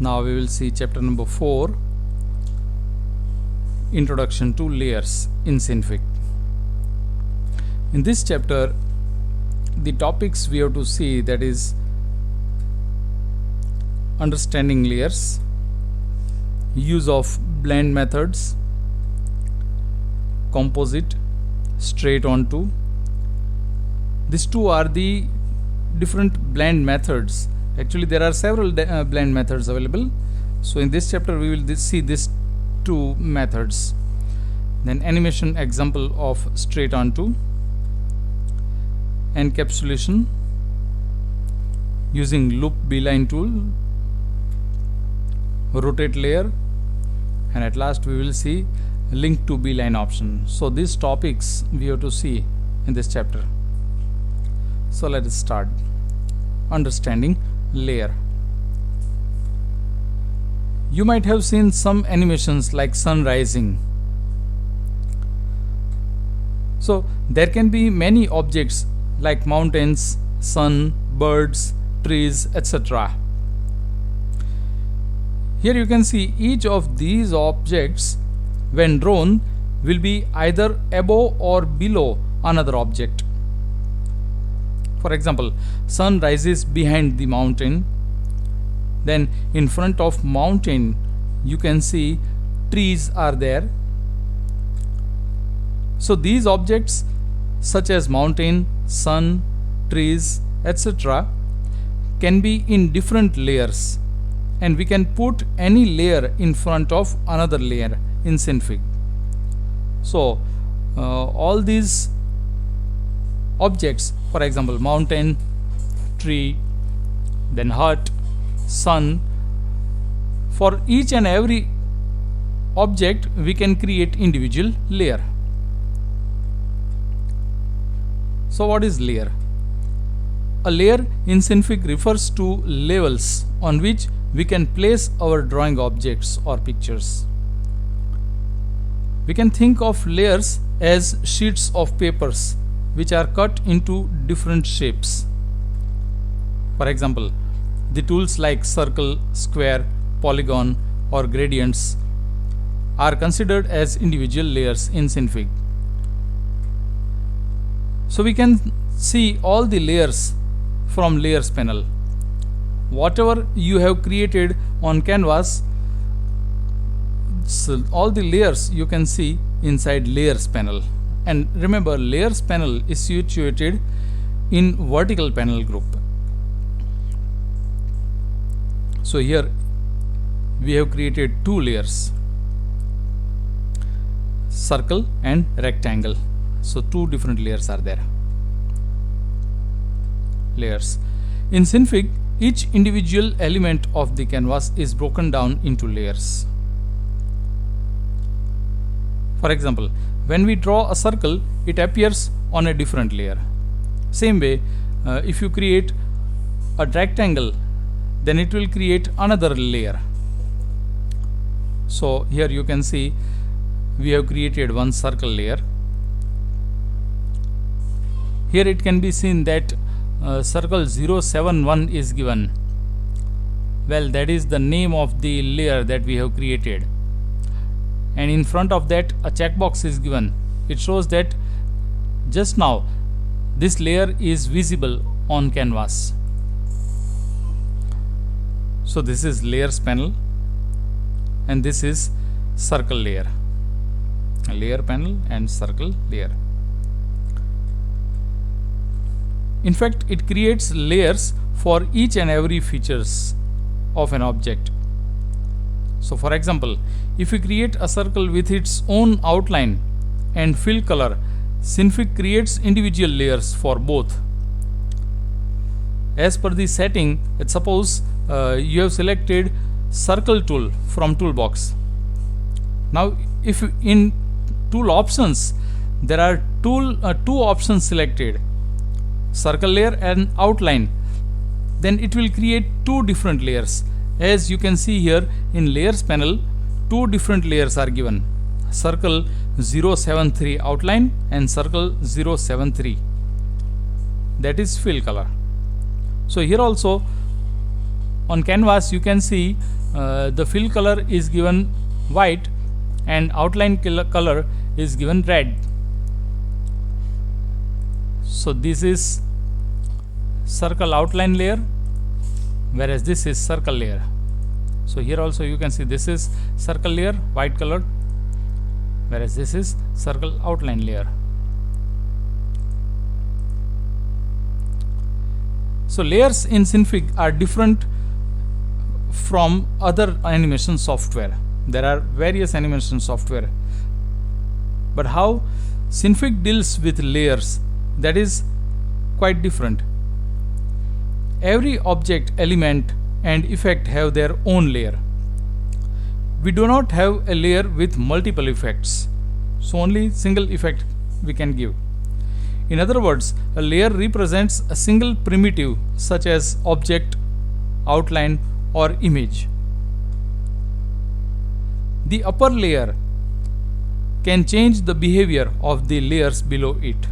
Now we will see chapter number 4, Introduction to Layers in SciEng. In this chapter, the topics we have to see, that is understanding layers, use of blend methods, composite, straight onto. These two are the different blend methods. Actually, there are several blend methods available. So in this chapter we will see these two methods. Then animation example of straight onto, encapsulation using loop beeline tool, rotate layer, and at last we will see link to beeline option. So these topics we have to see in this chapter. So let us start. Understanding layer. You might have seen some animations like sun rising. So there can be many objects like mountains, sun, birds, trees, etc. Here you can see each of these objects, when drawn, will be either above or below another object. For example, sun rises behind the mountain. Then in front of mountain you can see trees are there. So these objects such as mountain, sun, trees, etc. can be in different layers, and we can put any layer in front of another layer in SciEng. So all these objects, for example mountain, tree, then hut, sun, for each and every object we can create individual layer. So what is layer? A layer in SciEng refers to levels on which we can place our drawing objects or pictures. We can think of layers as sheets of papers which are cut into different shapes. For example, the tools like circle, square, polygon or gradients are considered as individual layers in SciEng. So we can see all the layers from layers panel. Whatever you have created on canvas, so all the layers you can see inside layers panel. And remember, layers panel is situated in vertical panel group. So here we have created two layers, circle and rectangle. So two different layers are there. Layers. In SciEng, each individual element of the canvas is broken down into layers. For example, when we draw a circle, it appears on a different layer. Same way, if you create a rectangle, then it will create another layer. So here you can see we have created one circle layer. Here it can be seen that circle 071 is given. Well, that is the name of the layer that we have created. And in front of that a checkbox is given. It shows that just now this layer is visible on canvas. So this is layers panel and this is circle layer. A layer panel and circle layer. In fact, it creates layers for each and every features of an object. So for example, if we create a circle with its own outline and fill color, SciEng creates individual layers for both. As per the setting, let's suppose you have selected circle tool from toolbox. Now if in tool options there are two options selected, circle layer and outline, then it will create two different layers. As you can see here in layers panel, two different layers are given, circle 073 outline and circle 073, that is fill color. So here also on canvas you can see the fill color is given white and outline color is given red. So this is circle outline layer, whereas this is circle layer. So here also you can see this is circle layer, white colored, whereas this is circle outline layer. So layers in SciEng are different from other animation software. There are various animation software, but how SciEng deals with layers, that is quite different. Every object, element and effect have their own layer. We do not have a layer with multiple effects, so only single effect we can give. In other words, a layer represents a single primitive such as object, outline or image. The upper layer can change the behavior of the layers below it.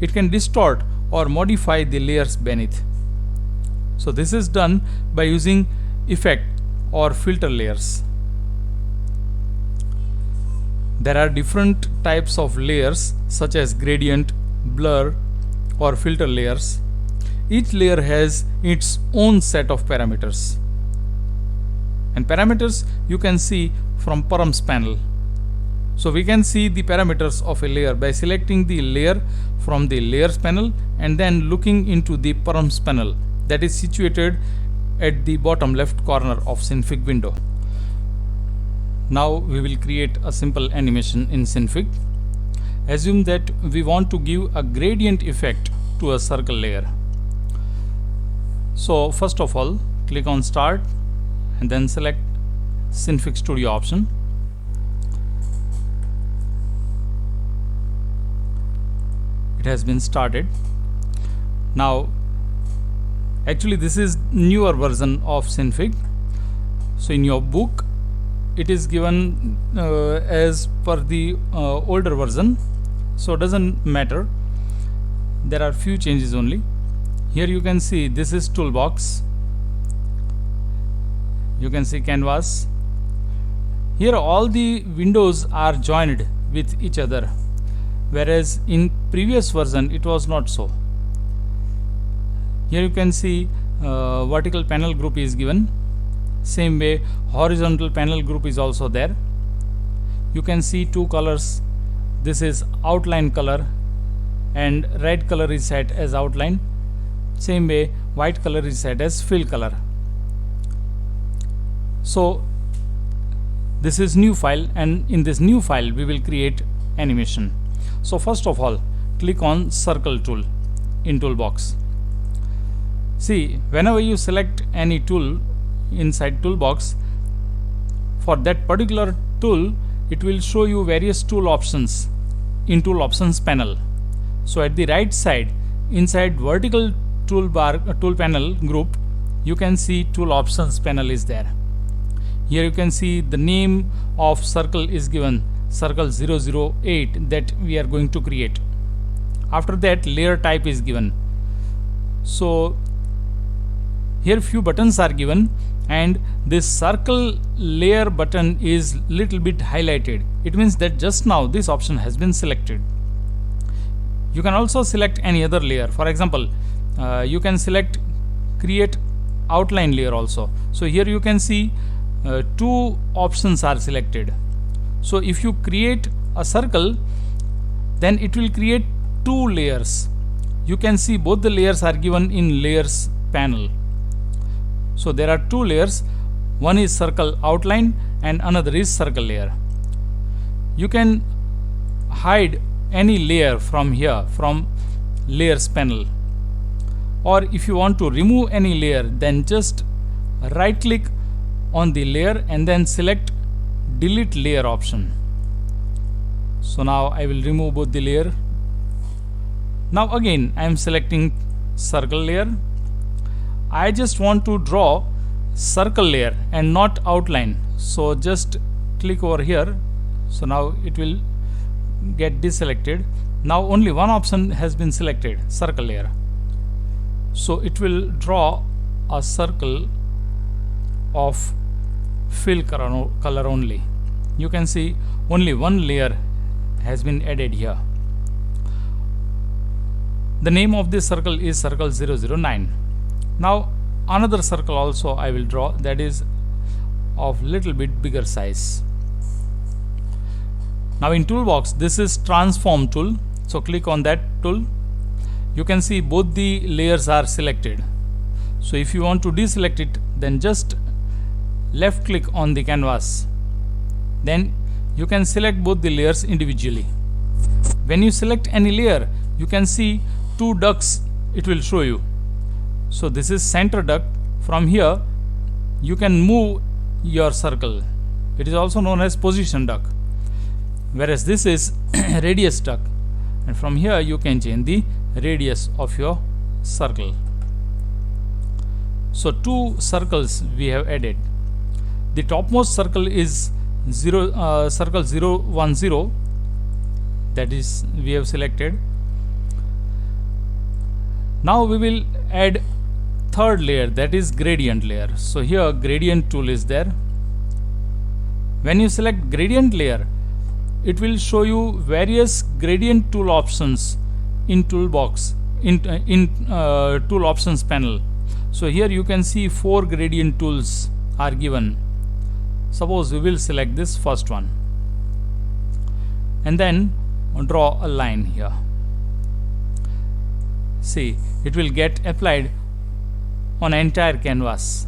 It can distort or modify the layers beneath. So this is done by using effect or filter layers. There are different types of layers such as gradient, blur or filter layers. Each layer has its own set of parameters. And parameters you can see from params panel. So we can see the parameters of a layer by selecting the layer from the layers panel and then looking into the params panel that is situated at the bottom left corner of SciEng window. Now we will create a simple animation in SciEng. Assume that we want to give a gradient effect to a circle layer. So first of all, click on Start and then select SciEng Studio option. It has been started. Now actually this is newer version of SciEng. So in your book it is given as per the older version, so doesn't matter. There are few changes only. Here you can see this is toolbox. You can see canvas. Here all the windows are joined with each other, whereas in previous version it was not so. Here you can see vertical panel group is given. Same way horizontal panel group is also there. You can see two colors. This is outline color and red color is set as outline. Same way white color is set as fill color. So this is new file, and in this new file we will create animation. So first of all, click on circle tool in toolbox. See, whenever you select any tool inside toolbox, for that particular tool it will show you various tool options in tool options panel. So at the right side inside vertical toolbar tool panel group, you can see tool options panel is there. Here you can see the name of circle is given, circle 008 that we are going to create. After that layer type is given. So here few buttons are given, and this circle layer button is little bit highlighted. It means that just now this option has been selected. You can also select any other layer. For example, you can select create outline layer also. So here you can see two options are selected. So if you create a circle, then it will create two layers. You can see both the layers are given in layers panel. So there are two layers, one is circle outline and another is circle layer. You can hide any layer from here, from layers panel, or if you want to remove any layer, then just right click on the layer and then select delete layer option. So now I will remove both the layer. Now again I am selecting circle layer. I just want to draw circle layer and not outline, so just click over here. So now it will get deselected. Now only one option has been selected, circle layer. So it will draw a circle of fill color only. You can see only one layer has been added here. The name of this circle is circle 009. Now another circle also I will draw, that is of little bit bigger size. Now in toolbox, this is transform tool, so click on that tool. You can see both the layers are selected. So if you want to deselect it, then just left click on the canvas, then you can select both the layers individually. When you select any layer, you can see two ducts it will show you. So this is center duct. From here you can move your circle. It is also known as position duct, whereas this is radius duct, and from here you can change the radius of your circle. So two circles we have added. The topmost circle is circle 010, that is we have selected. Now we will add third layer, that is gradient layer. So here gradient tool is there. When you select gradient layer, it will show you various gradient tool options in toolbox, in tool options panel. So here you can see 4 gradient tools are given. Suppose we will select this first one and then draw a line here. See, it will get applied on entire canvas.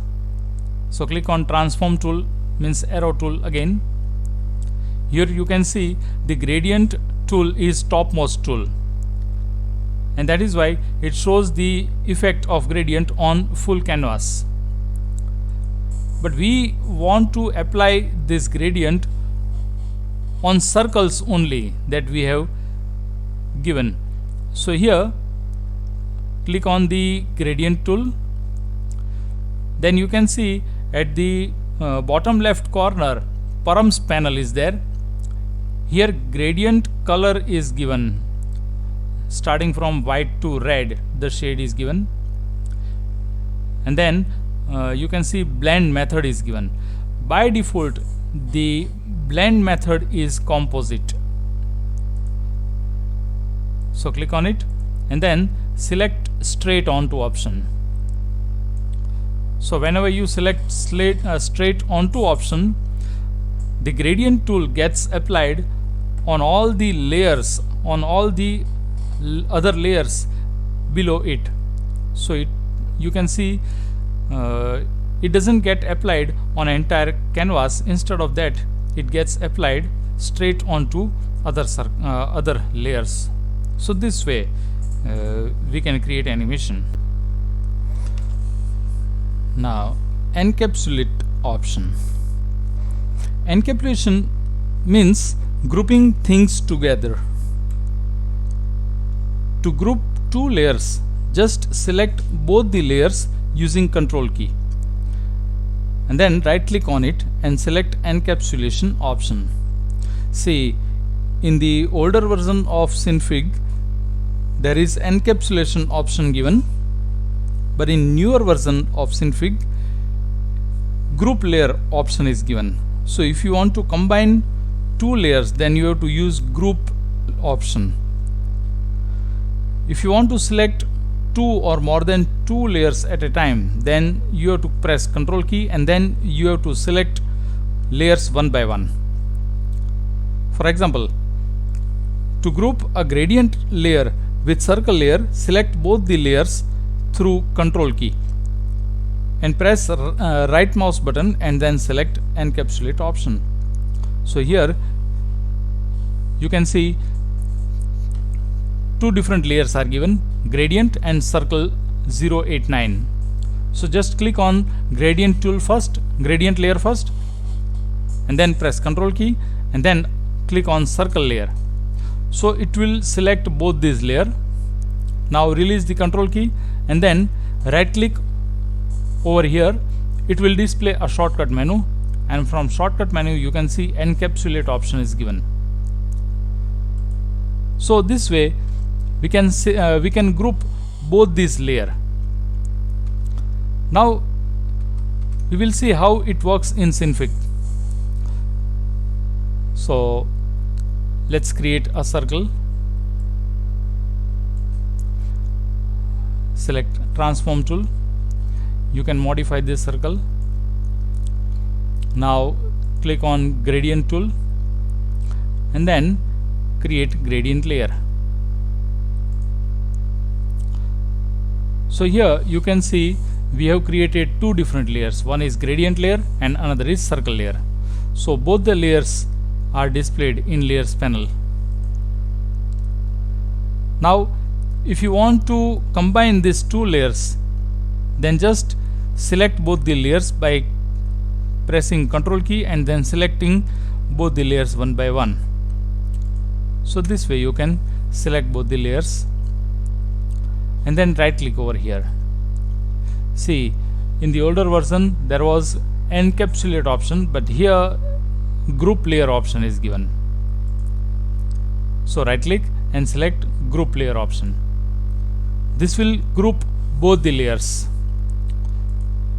So click on transform tool, means arrow tool again. Here you can see the gradient tool is topmost tool, and that is why it shows the effect of gradient on full canvas. But we want to apply this gradient on circles only that we have given. So here click on the gradient tool, then you can see at the bottom left corner params panel is there. Here gradient color is given, starting from white to red the shade is given, and then you can see blend method is given. By default the blend method is composite. So click on it and then select straight onto option. So whenever you select straight onto option, the gradient tool gets applied on all the layers, on all the other layers below it. So you can see it doesn't get applied on entire canvas. Instead of that, it gets applied straight onto other layers. So this way we can create animation. Now encapsulate option. Encapsulation means grouping things together. To group two layers, just select both the layers using control key and then right click on it and select encapsulation option. See, in the older version of SciEng there is encapsulation option given, but in newer version of SciEng group layer option is given. So if you want to combine two layers, then you have to use group option. If you want to select two or more than two layers at a time, then you have to press control key and then you have to select layers one by one. For example, to group a gradient layer with circle layer, select both the layers through control key and press right mouse button and then select encapsulate option. So here you can see two different layers are given, gradient and circle 089. So just click on gradient tool first, gradient layer first, and then press control key and then click on circle layer. So it will select both these layer. Now release the control key and then right click over here. It will display a shortcut menu, and from shortcut menu you can see encapsulate option is given. So this way we can group both these layer. Now we will see how it works in SciEng. So let's create a circle. Select transform tool. You can modify this circle. Now click on gradient tool and then create gradient layer. So here you can see we have created two different layers. One is gradient layer and another is circle layer. So both the layers are displayed in layers panel. Now if you want to combine these two layers, then just select both the layers by pressing Ctrl key and then selecting both the layers one by one. So this way you can select both the layers and then right click over here. See, in the older version there was encapsulate option, but here group layer option is given. So right click and select group layer option. This will group both the layers.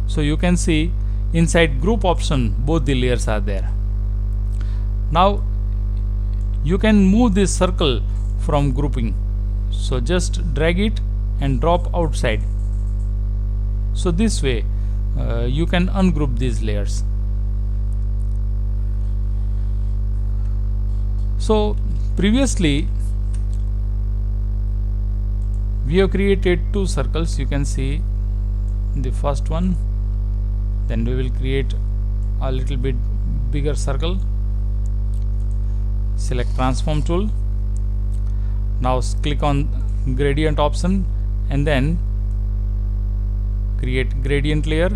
So you can see inside group option both the layers are there. Now you can move this circle from grouping. So just drag it and drop outside. So this way you can ungroup these layers. So previously we have created two circles. You can see the first one, then we will create a little bit bigger circle. Select transform tool. Now click on gradient option and then create gradient layer.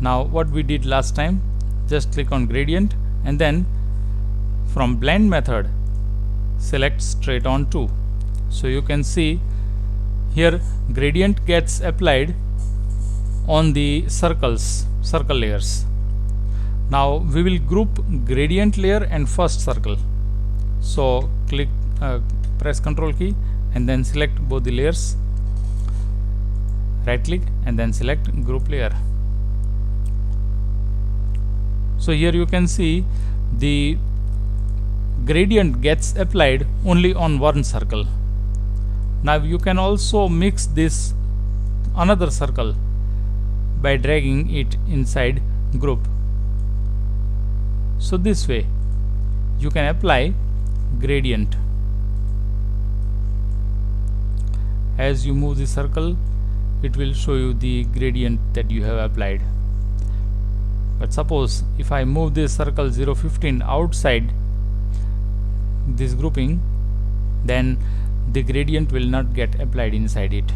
Now what we did last time, just click on gradient and then from blend method select straight on 2. So you can see here gradient gets applied on the circle layers. Now we will group gradient layer and first circle. So click press Ctrl key and then select both the layers, right click and then select group layer. So here you can see the gradient gets applied only on one circle. Now you can also mix this another circle by dragging it inside group. So this way you can apply gradient. As you move the circle, it will show you the gradient that you have applied. But suppose if I move this circle 015 outside this grouping, then the gradient will not get applied inside it.